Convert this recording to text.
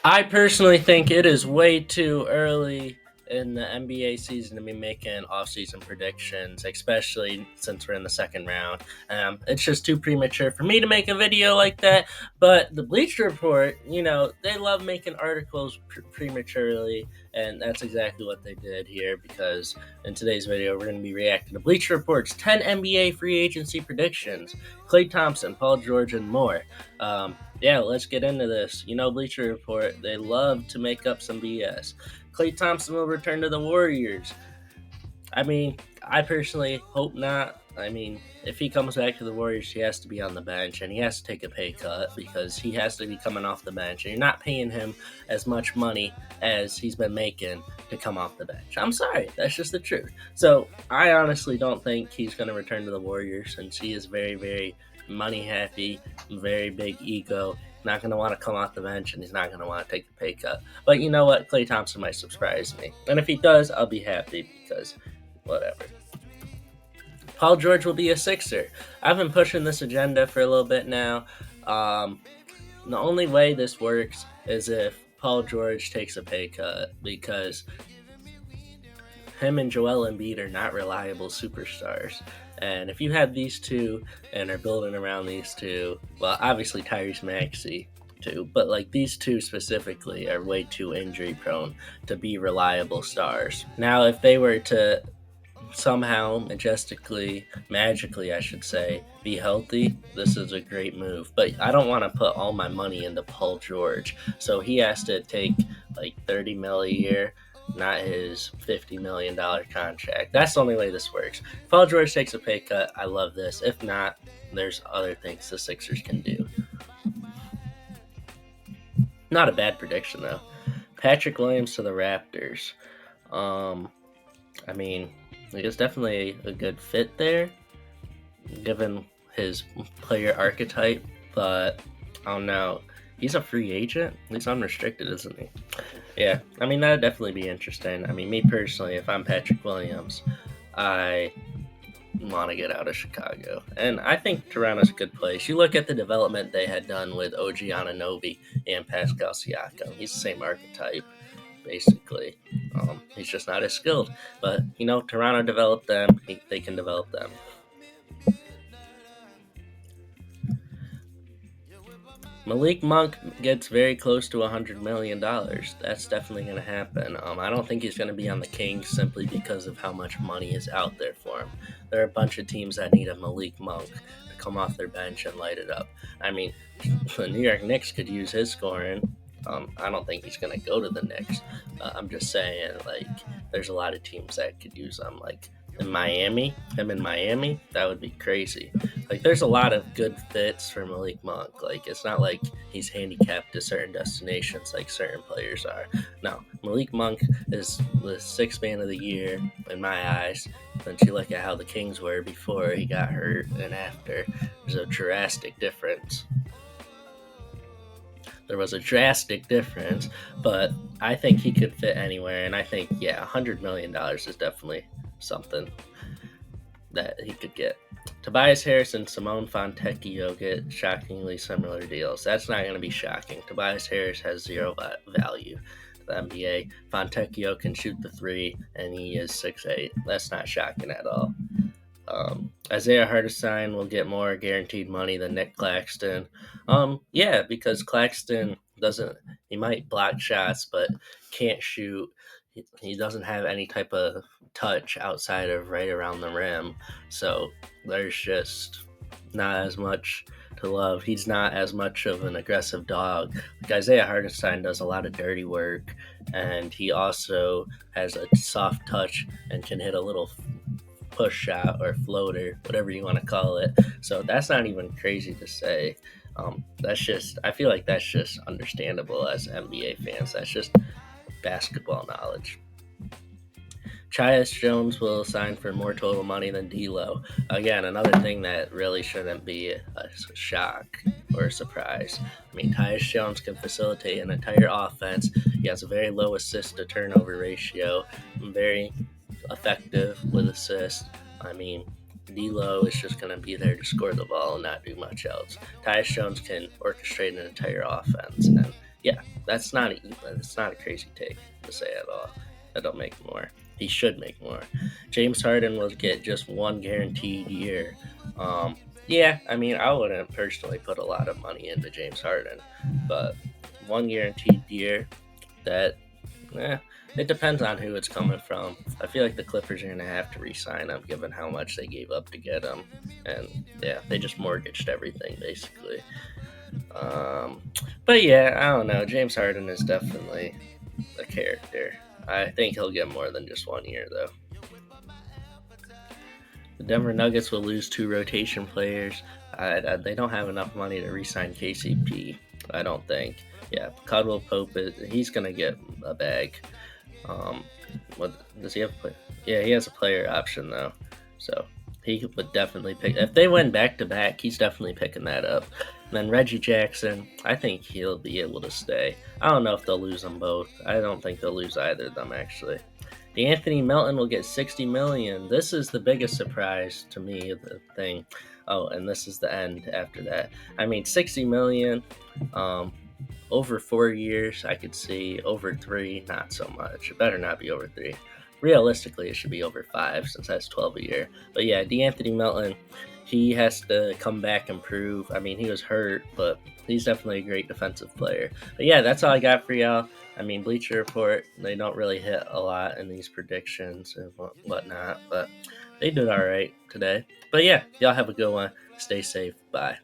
I personally think it is way too early in the NBA season to be making off-season predictions, especially since we're in the second round. It's just too premature for me to make a video like that. But the Bleacher Report, they love making articles prematurely, and that's exactly what they did here. Because in today's video, we're going to be reacting to Bleacher Report's 10 NBA free agency predictions: Klay Thompson, Paul George, and more. Yeah, let's get into this. Bleacher Report, they love to make up some BS. Klay Thompson will return to the Warriors. I personally hope not. If he comes back to the Warriors, he has to be on the bench and he has to take a pay cut because he has to be coming off the bench. And you're not paying him as much money as he's been making to come off the bench. I'm sorry, that's just the truth. So I honestly don't think he's going to return to the Warriors since he is very, very money happy, very big ego. Not going to want to come off the bench and he's not going to want to take a pay cut. But you know what? Klay Thompson might surprise me. And if he does, I'll be happy because whatever. Paul George will be a Sixer. I've been pushing this agenda for a little bit now. The only way this works is if Paul George takes a pay cut because him and Joel Embiid are not reliable superstars. And if you have these two and are building around these two, well, obviously Tyrese Maxey too, but like these two specifically are way too injury prone to be reliable stars. Now, if they were to somehow magically, I should say, be healthy, this is a great move. But I don't want to put all my money into Paul George, so he has to take like $30 million a year, not his $50 million contract. That's the only way this works. If Paul George takes a pay cut, I love this. If not, there's other things the Sixers can do. Not a bad prediction though. Patrick Williams to the Raptors. It's definitely a good fit there, given his player archetype, but I don't know. He's a free agent. He's unrestricted, isn't he? Yeah, that'd definitely be interesting. Me personally, if I'm Patrick Williams, I want to get out of Chicago. And I think Toronto's a good place. You look at the development they had done with OG Anunoby and Pascal Siakam. He's the same archetype, basically. He's just not as skilled. But, Toronto developed them. They can develop them. Malik Monk gets very close to $100 million. That's definitely going to happen. I don't think he's going to be on the Kings simply because of how much money is out there for him. There are a bunch of teams that need a Malik Monk to come off their bench and light it up. The New York Knicks could use his scoring. I don't think he's going to go to the Knicks. I'm just saying, there's a lot of teams that could use him. In Miami, that would be crazy. There's a lot of good fits for Malik Monk. It's not like he's handicapped to certain destinations like certain players are. No, Malik Monk is the sixth man of the year in my eyes. Once you look at how the Kings were before he got hurt and after, there's a drastic difference. There was a drastic difference, but I think he could fit anywhere, and I think, $100 million is definitely something that he could get. Tobias Harris and Simone Fontecchio get shockingly similar deals. That's not going to be shocking. Tobias Harris has zero value to the NBA. Fontecchio can shoot the three, and he is 6'8". That's not shocking at all. Isaiah Hartenstein will get more guaranteed money than Nick Claxton. Because Claxton he might block shots, but can't shoot. He doesn't have any type of touch outside of right around the rim. So there's just not as much to love. He's not as much of an aggressive dog. Isaiah Hartenstein does a lot of dirty work, and he also has a soft touch and can hit a little push shot or floater, whatever you want to call it. So that's not even crazy to say. I feel like that's just understandable as NBA fans. That's just basketball knowledge. Tyus Jones will sign for more total money than D'Lo. Again, another thing that really shouldn't be a shock or a surprise. Tyus Jones can facilitate an entire offense. He has a very low assist to turnover ratio. Very effective with assists. D'Lo is just going to be there to score the ball and not do much else. Tyus Jones can orchestrate an entire offense, and yeah, that's not a crazy take to say at all. That don't make more. He should make more. James Harden will get just one guaranteed year. Yeah, I mean, I wouldn't personally put a lot of money into James Harden, but one guaranteed year, that, eh, it depends on who it's coming from. I feel like the Clippers are going to have to re-sign him, given how much they gave up to get him, and yeah, they just mortgaged everything basically. Um, but yeah, I don't know. James Harden is definitely a character. I think he'll get more than just 1 year though. The Denver Nuggets will lose two rotation players. They don't have enough money to re-sign KCP. I don't think. Yeah, Caldwell Pope, he's gonna get a bag. Um, what does he have? Yeah, he has a player option though, so he would definitely pick. If they win back to back, he's definitely picking that up. And then Reggie Jackson, I think he'll be able to stay. I don't know if they'll lose them both. I don't think they'll lose either of them actually. D'Anthony Melton will get 60 million. This is the biggest surprise to me. The thing. Oh, and this is the end after that. I mean, 60 million. Um, over 4 years, I could see. Over three, not so much. It better not be over three. Realistically, it should be over five since that's 12 a year. But yeah, D'Anthony Melton, he has to come back and prove. I mean, he was hurt, but he's definitely a great defensive player. But yeah, that's all I got for y'all. I mean, Bleacher Report, they don't really hit a lot in these predictions and whatnot, but they did all right today. But yeah, y'all have a good one. Stay safe. Bye.